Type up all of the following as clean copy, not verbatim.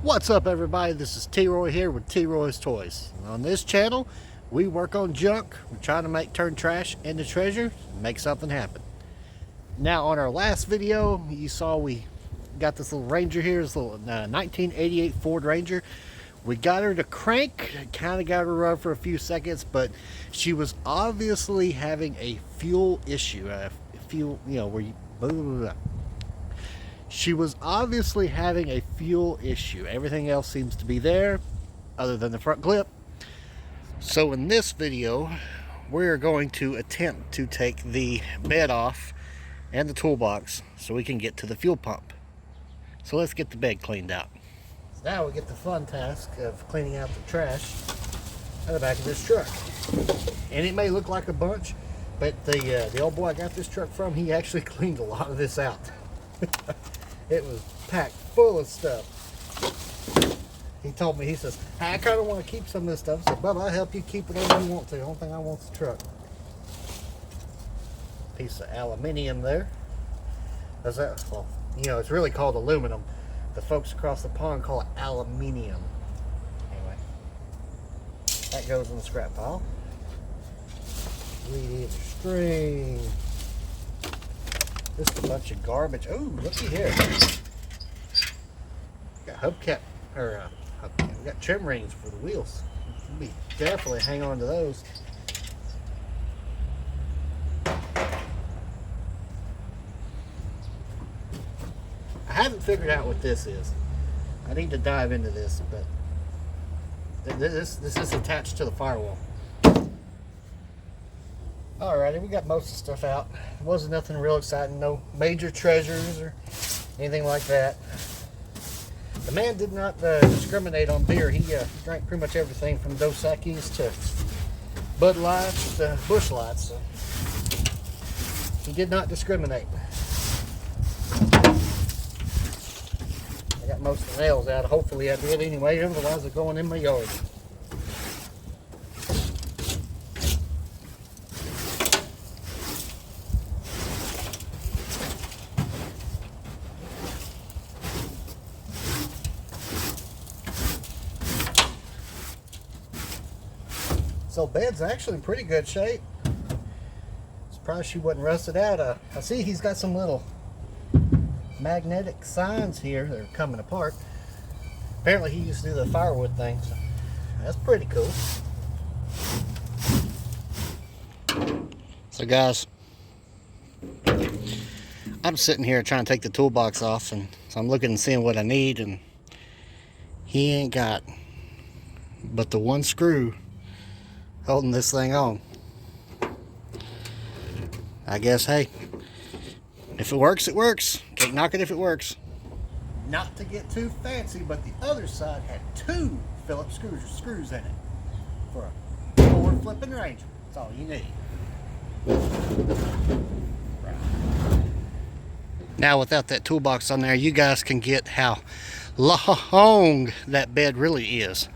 What's up, everybody? This is T-Roy here with T-Roy's Toys. On this channel, we work on junk. We're trying to turn trash into treasure and make something happen. Now, on our last video, you saw we got this little Ranger here, this little 1988 Ford Ranger. We got her to crank, kind of got her to run for a few seconds, but she was obviously having a fuel issue. She was obviously having a fuel issue. Everything else seems to be there, other than the front clip. So in this video, we're going to attempt to take the bed off and the toolbox so we can get to the fuel pump. So let's get the bed cleaned out. So now we get the fun task of cleaning out the trash out the back of this truck. And it may look like a bunch, but the old boy I got this truck from, he actually cleaned a lot of this out. It was packed full of stuff. He told me, he says, hey, I kind of want to keep some of this stuff. I said, Bubba, I'll help you keep whatever you want to. The only thing I want is the truck. Piece of aluminium there. That's that. Well, you know, it's really called aluminum. The folks across the pond call it aluminium. Anyway, that goes in the scrap pile. Lead string. Just a bunch of garbage. Oh, looky here. Got hubcap, or we got trim rings for the wheels. We'll be definitely hang on to those. I haven't figured out what this is. I need to dive into this, but this is attached to the firewall. Alrighty, we got most of the stuff out. It wasn't nothing real exciting, no major treasures or anything like that. The man did not discriminate on beer. He drank pretty much everything from Dos Equis to Bud Lights to Busch Lights. So he did not discriminate. I got most of the nails out. Hopefully I did anyway, otherwise they're going in my yard. So bed's actually in pretty good shape. Surprised she wasn't rusted out. I see he's got some little magnetic signs here that are coming apart. Apparently he used to do the firewood thing, so that's pretty cool. So guys, I'm sitting here trying to take the toolbox off, and so I'm looking and seeing what I need, and he ain't got but the one screw holding this thing on. I guess, hey, if it works, it works. Can't knock it if it works. Not to get too fancy, but the other side had two Phillips screws in it for a Ford flipping Ranger. That's all you need. Right. Now, without that toolbox on there, you guys can get how long that bed really is.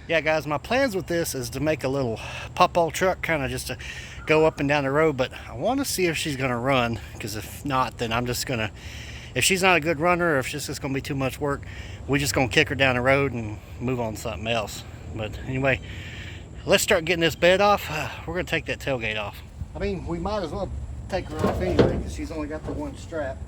Yeah, guys, my plans with this is to make a little pop-all truck, kind of just to go up and down the road, but I want to see if she's going to run, because if not, then I'm just going to, if she's not a good runner, or if it's just going to be too much work, we're just going to kick her down the road and move on to something else. But anyway, let's start getting this bed off. We're going to take that tailgate off. I mean, we might as well take her off anyway, because she's only got the one strap.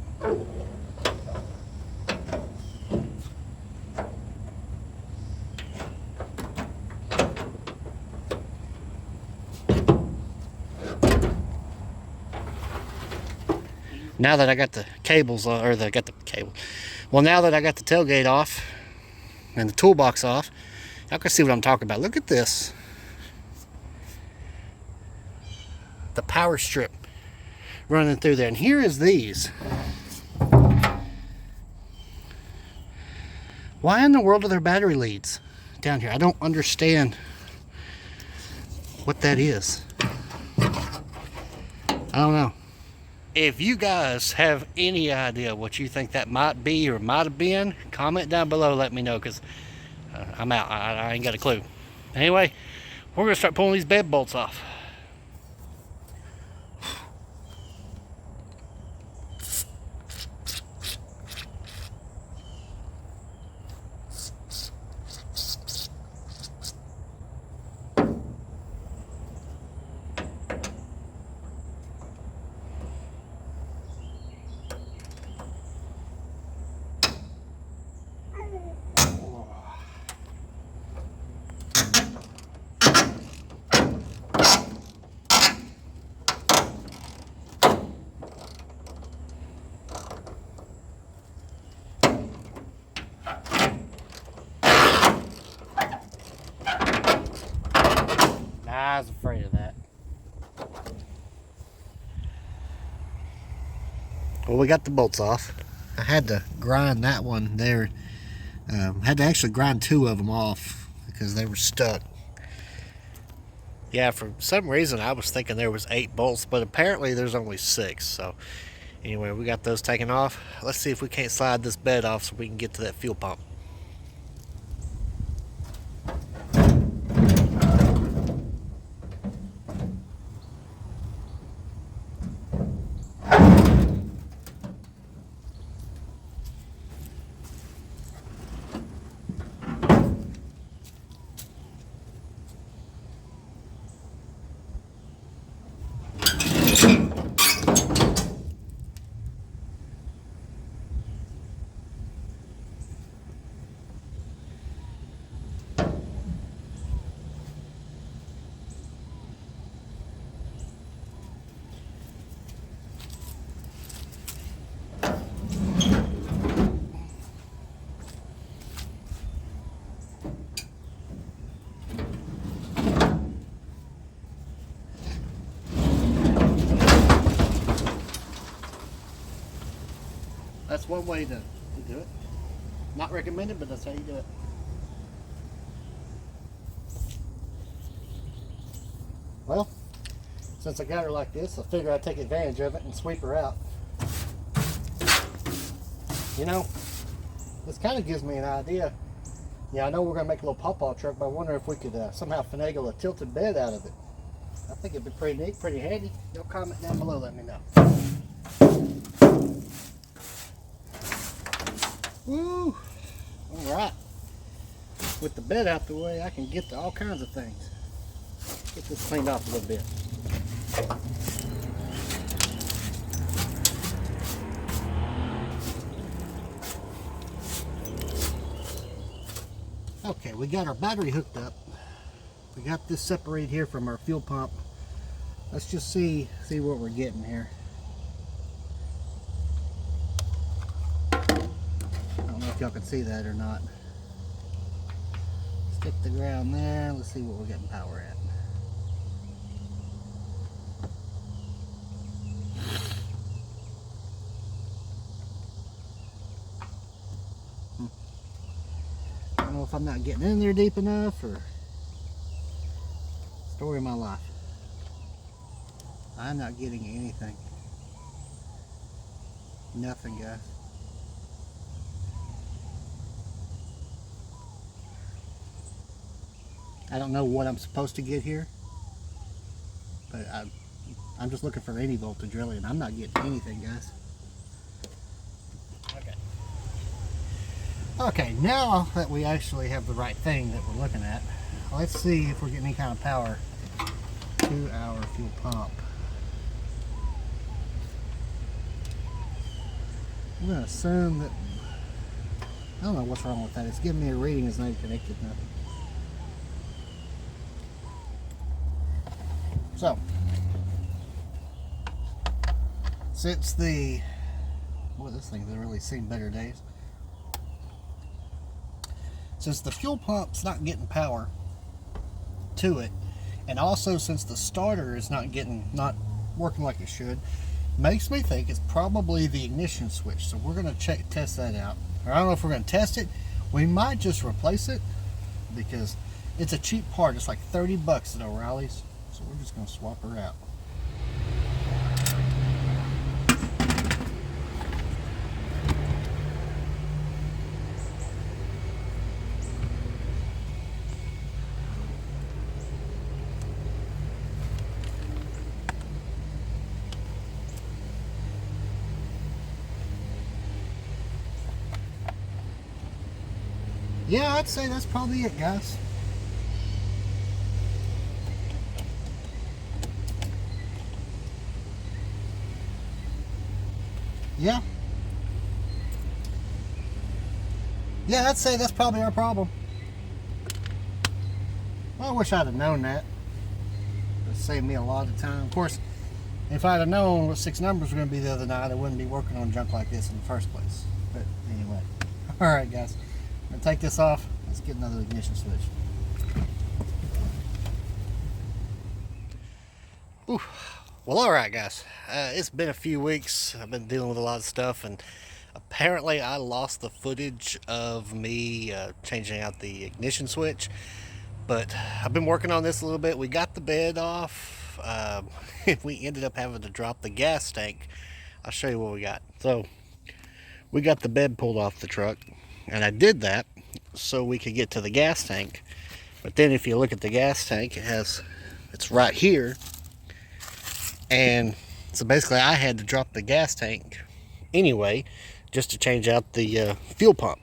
Now that I got the cables, now that I got the tailgate off and the toolbox off, y'all can see what I'm talking about. Look at this. The power strip running through there. And here is these. Why in the world are there battery leads down here? I don't understand what that is. I don't know. If you guys have any idea what you think that might be or might have been, comment down below, let me know, because I'm out. I ain't got a clue. Anyway, we're going to start pulling these bed bolts off. I was afraid of that. Well, we got the bolts off. I had to grind that one there. Had to actually grind 2 of them off because they were stuck. Yeah, for some reason I was thinking there was 8 bolts, but apparently there's only 6. So anyway, we got those taken off. Let's see if we can't slide this bed off so we can get to that fuel pump. That's one way to do it. Not recommended, but that's how you do it. Well, since I got her like this, I figure I'd take advantage of it and sweep her out. You know, this kind of gives me an idea. Yeah, I know we're going to make a little pawpaw truck, but I wonder if we could somehow finagle a tilted bed out of it. I think it'd be pretty neat, pretty handy. Y'all comment down below, let me know. Woo! Alright. With the bed out the way, I can get to all kinds of things. Get this cleaned off a little bit. Okay, we got our battery hooked up. We got this separated here from our fuel pump. Let's just see what we're getting here. I don't know if y'all can see that or not. Stick the ground there. Let's see what we're getting power at. I don't know if I'm not getting in there deep enough or story of my life. I'm not getting anything. Nothing, guys. I don't know what I'm supposed to get here, but I'm just looking for any voltage really, and I'm not getting anything, guys. Okay, now that we actually have the right thing that we're looking at, let's see if we're getting any kind of power to our fuel pump. I'm going to assume that, I don't know what's wrong with that. It's giving me a reading it's not connected nothing. So, since the, boy, this thing's really seen better days. Since the fuel pump's not getting power to it, and also since the starter is not working like it should, makes me think it's probably the ignition switch. So we're going to test that out. Or I don't know if we're going to test it. We might just replace it because it's a cheap part. It's like 30 bucks at O'Reilly's. So we're just going to swap her out. Yeah, I'd say that's probably it, guys. Yeah. Yeah, I'd say that's probably our problem. Well, I wish I'd have known that. It would save me a lot of time. Of course, if I'd have known what 6 numbers were going to be the other night, I wouldn't be working on junk like this in the first place. But anyway. Alright, guys. I'm going to take this off. Let's get another ignition switch. Ooh. Well, alright guys, it's been a few weeks. I've been dealing with a lot of stuff, and apparently I lost the footage of me changing out the ignition switch. But I've been working on this a little bit. We got the bed off. We ended up having to drop the gas tank. I'll show you what we got. So we got the bed pulled off the truck, and I did that so we could get to the gas tank. But then if you look at the gas tank, it's right here. And so basically I had to drop the gas tank anyway just to change out the fuel pump.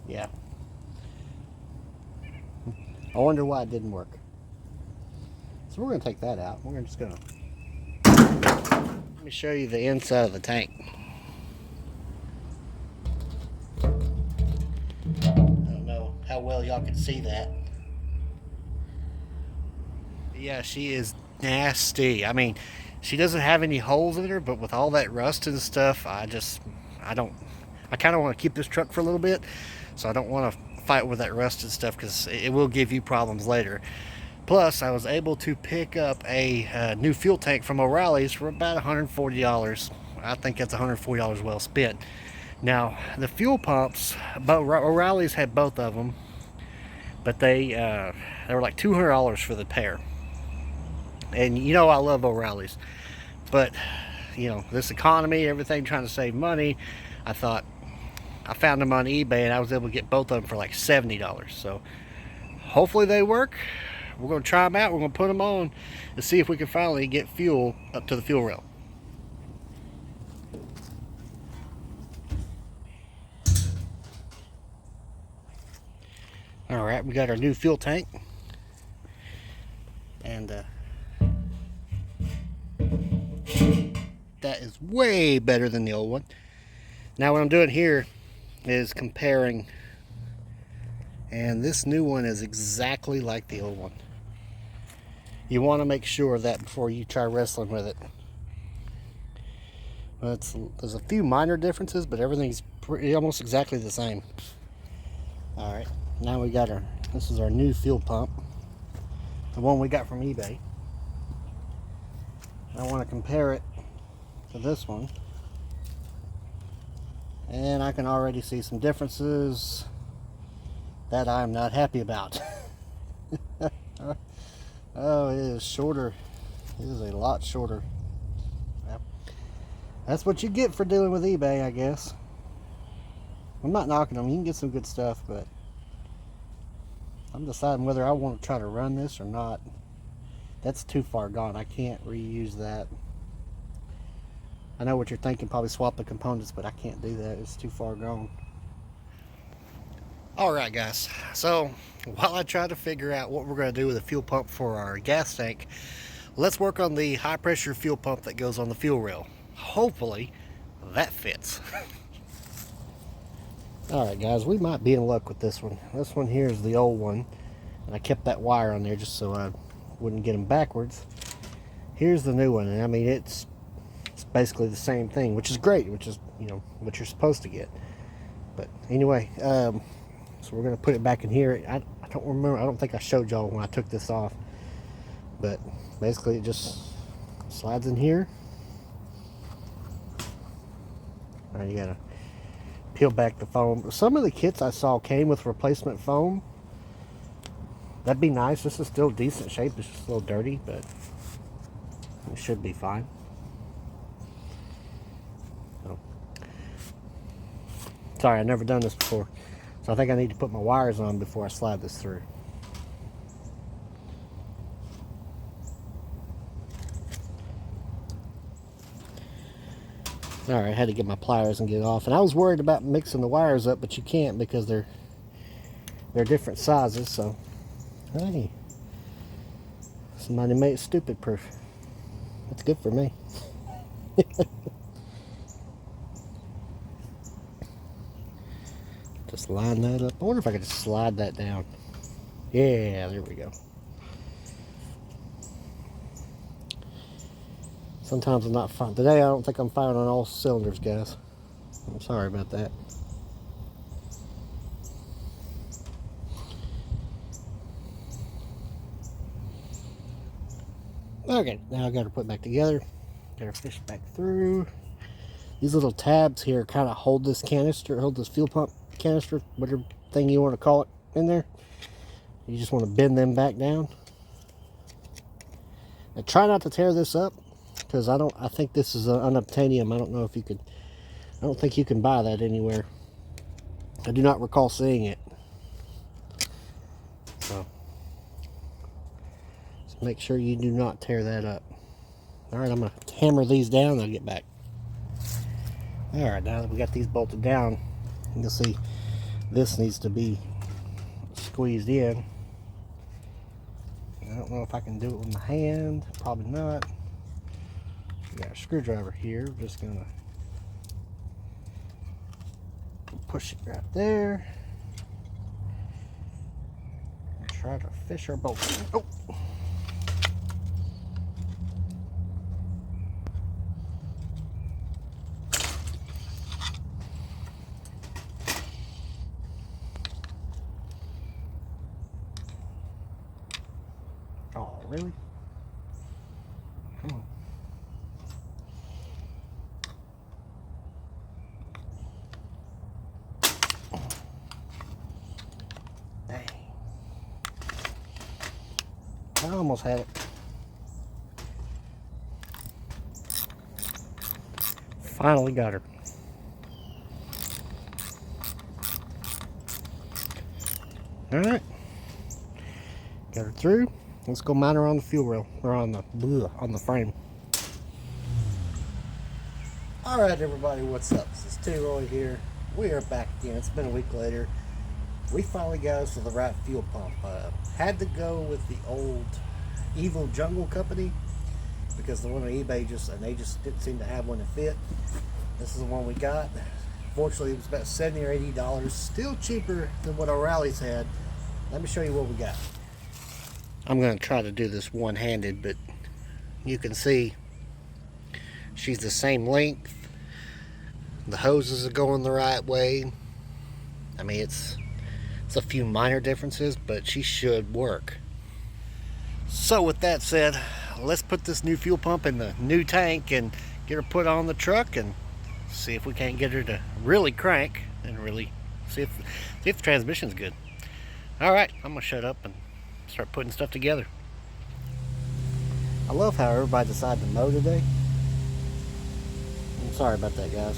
Yeah. I wonder why it didn't work. So we're going to take that out. We're just going to... Let me show you the inside of the tank. I don't know how well y'all can see that. Yeah, she is nasty. I mean, she doesn't have any holes in her, but with all that rust and stuff, I kind of want to keep this truck for a little bit, so I don't want to fight with that rust and stuff, because it will give you problems later. Plus, I was able to pick up a new fuel tank from O'Reilly's for about $140. I think that's $140 well spent. Now, the fuel pumps, O'Reilly's had both of them, but they were like $200 for the pair. And you know I love O'Reilly's, but you know, this economy, everything, trying to save money, I thought, I found them on eBay and I was able to get both of them for like $70. So hopefully they work. We're going to try them out. We're going to put them on and see if we can finally get fuel up to the fuel rail. Alright, we got our new fuel tank. And that is way better than the old one. Now what I'm doing here is comparing, and this new one is exactly like the old one. You want to make sure of that before you try wrestling with it. There's a few minor differences, but everything's almost exactly the same. Alright, now we got this is our new fuel pump, the one we got from eBay. I want to compare it to this one, and I can already see some differences that I'm not happy about. Oh, it is shorter. It is a lot shorter. Yeah. That's what you get for dealing with eBay, I guess. I'm not knocking them. You can get some good stuff, but I'm deciding whether I want to try to run this or not. That's too far gone. I can't reuse that. I know what you're thinking, probably swap the components, but I can't do that. It's too far gone. Alright guys, so while I try to figure out what we're going to do with the fuel pump for our gas tank, let's work on the high pressure fuel pump that goes on the fuel rail. Hopefully that fits. Alright guys, we might be in luck with this one. This one here is the old one, and I kept that wire on there just so I wouldn't get them backwards. Here's the new one, and I mean it's basically the same thing, which is great, which is, you know, what you're supposed to get. But anyway, so we're going to put it back in here. I don't remember. I don't think I showed y'all when I took this off. But basically it just slides in here. Alright, you got to peel back the foam. Some of the kits I saw came with replacement foam. That'd be nice. This is still decent shape. It's just a little dirty, but it should be fine. So, sorry, I've never done this before. So I think I need to put my wires on before I slide this through. Alright, I had to get my pliers and get it off. And I was worried about mixing the wires up, but you can't because they're different sizes. So, hey, somebody made it stupid proof. That's good for me. Just line that up. I wonder if I could just slide that down. Yeah, there we go. Sometimes I'm not fine. Today I don't think I'm firing on all cylinders, guys. I'm sorry about that. Okay, now I got to put it back together. Got to fish back through. These little tabs here kind of hold this canister, hold this fuel pump canister, whatever thing you want to call it, in there. You just want to bend them back down. Now try not to tear this up, because I think this is an unobtainium. I don't know if you could, I don't think you can buy that anywhere. I do not recall seeing it. So just make sure you do not tear that up. Alright, I'm going to hammer these down and I'll get back. Alright, now that we got these bolted down, you'll see this needs to be squeezed in. I don't know if I can do it with my hand. Probably not. We got a screwdriver here. We're just going to push it right there. And try to fish our bolt. Oh! Oh, really? Come on. Dang. I almost had it. Finally got her. Alright. Got her through. Let's go mount her on the fuel rail, or on the frame. Alright everybody, what's up? This is T-Roy here. We are back again. It's been a week later. We finally got us to the right fuel pump. Had to go with the old Evil Jungle Company, because the one on eBay they just didn't seem to have one that fit. This is the one we got. Fortunately, it was about $70 or $80. Still cheaper than what O'Reilly's had. Let me show you what we got. I'm going to try to do this one-handed, but you can see she's the same length. The hoses are going the right way. I mean, it's a few minor differences, but she should work. So with that said, let's put this new fuel pump in the new tank and get her put on the truck and see if we can't get her to really crank and really see if the transmission's good. Alright, I'm going to shut up and start putting stuff together. I love how everybody decided to mow today. I'm sorry about that, guys.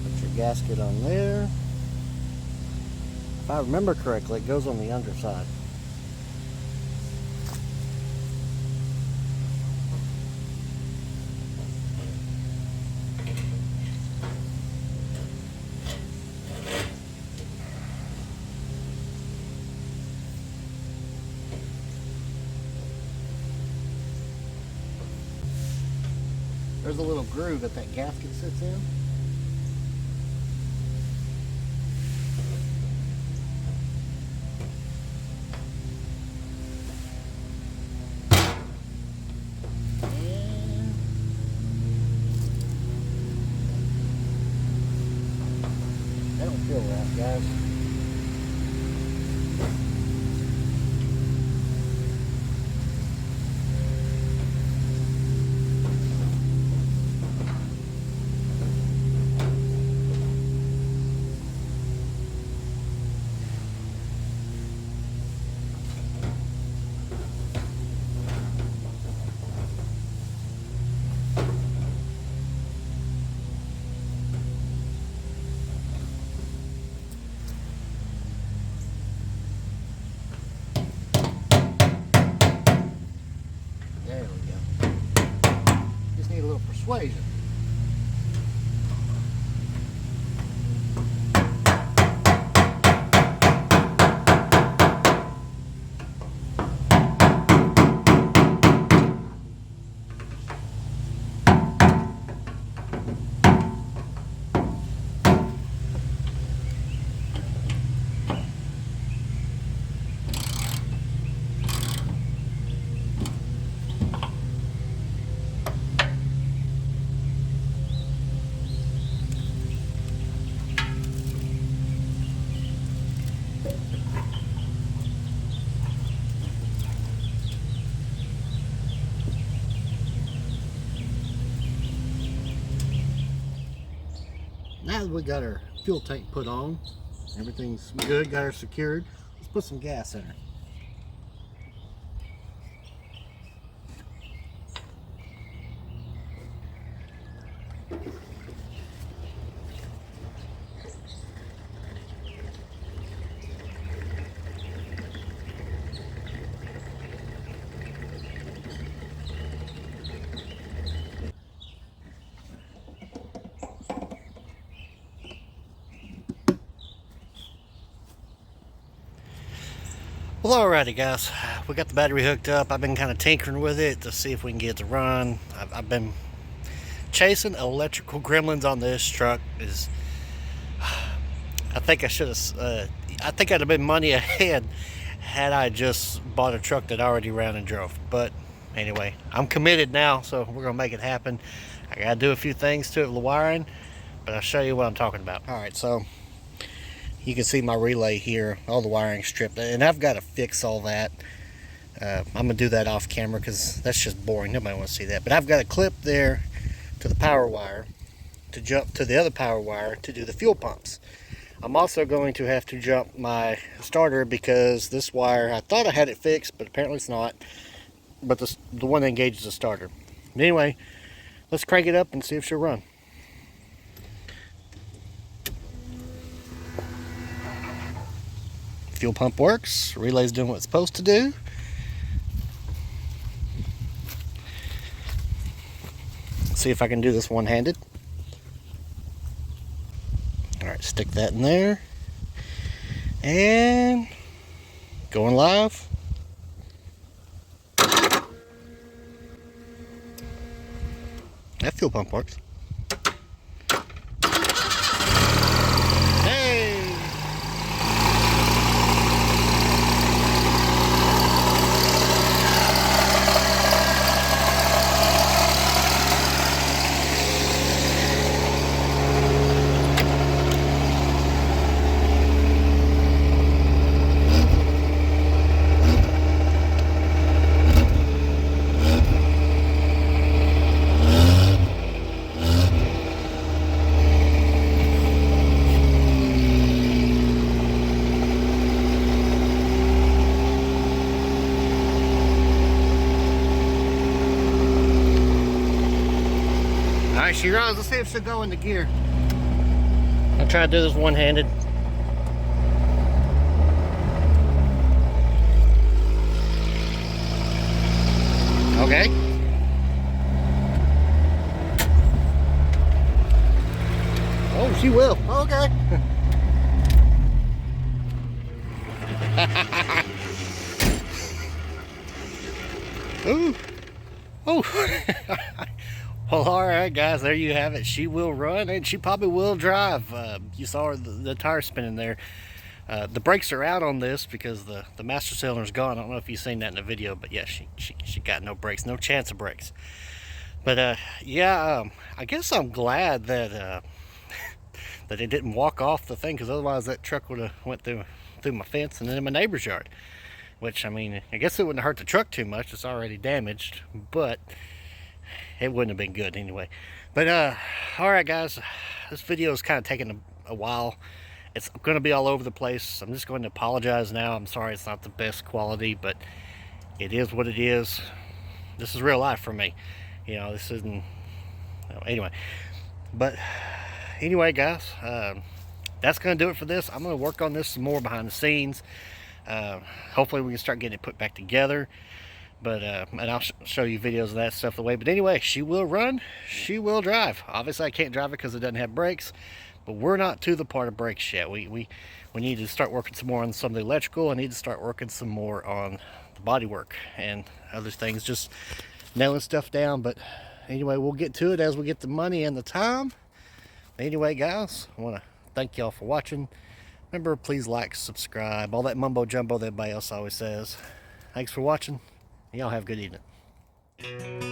Put your gasket on there. If I remember correctly, it goes on the underside. There's a little groove that gasket sits in. That don't feel right, guys. There we go. Just need a little persuasion. Now that we got our fuel tank put on, everything's good, got her secured, let's put some gas in her. Well, alrighty guys, we got the battery hooked up. I've been kind of tinkering with it to see if we can get it to run. I've been chasing electrical gremlins on this truck. I think I should have, I think I'd have been money ahead had I just bought a truck that already ran and drove. But anyway, I'm committed now, so we're gonna make it happen. I gotta do a few things to it with the wiring, but I'll show you what I'm talking about. Alright, so you can see my relay here, all the wiring stripped, and I've got to fix all that. I'm going to do that off camera because that's just boring. Nobody wants to see that. But I've got a clip there to the power wire to jump to the other power wire to do the fuel pumps. I'm also going to have to jump my starter because this wire, I thought I had it fixed, but apparently it's not. But the one that engages the starter. But anyway, let's crank it up and see if she'll run. Fuel pump works, relay's doing what it's supposed to do. Let's see if I can do this one-handed. Alright, stick that in there. And going live. That fuel pump works. Alright, she runs. Let's see if she'll go into gear. I'll try to do this one-handed. Okay. Oh, she will. Okay. Ooh. Oh. Well, alright guys, there you have it. She will run and she probably will drive. You saw her, the tire spinning there. The brakes are out on this because the master cylinder's gone. I don't know if you've seen that in the video, but yeah, she got no brakes, no chance of brakes. But yeah, I guess I'm glad that that it didn't walk off the thing, because otherwise that truck would have went through my fence and then in my neighbor's yard. Which, I mean, I guess it wouldn't hurt the truck too much. It's already damaged, but it wouldn't have been good anyway. But alright guys, this video is kind of taking a while. It's going to be all over the place. I'm just going to apologize now. I'm sorry it's not the best quality, but it is what it is. This is real life for me. You know, this isn't... Anyway. But anyway guys, that's going to do it for this. I'm going to work on this some more behind the scenes. Hopefully we can start getting it put back together. But and I'll show you videos of that stuff the way. But anyway, she will run, she will drive. Obviously I can't drive it because it doesn't have brakes, but we're not to the part of brakes yet. We need to start working some more on some of the electrical. I need to start working some more on the body work and other things, just nailing stuff down. But anyway, we'll get to it as we get the money and the time. Anyway guys, I want to thank y'all for watching. Remember, please like, subscribe, all that mumbo jumbo that everybody else always says. Thanks for watching. Y'all have a good evening.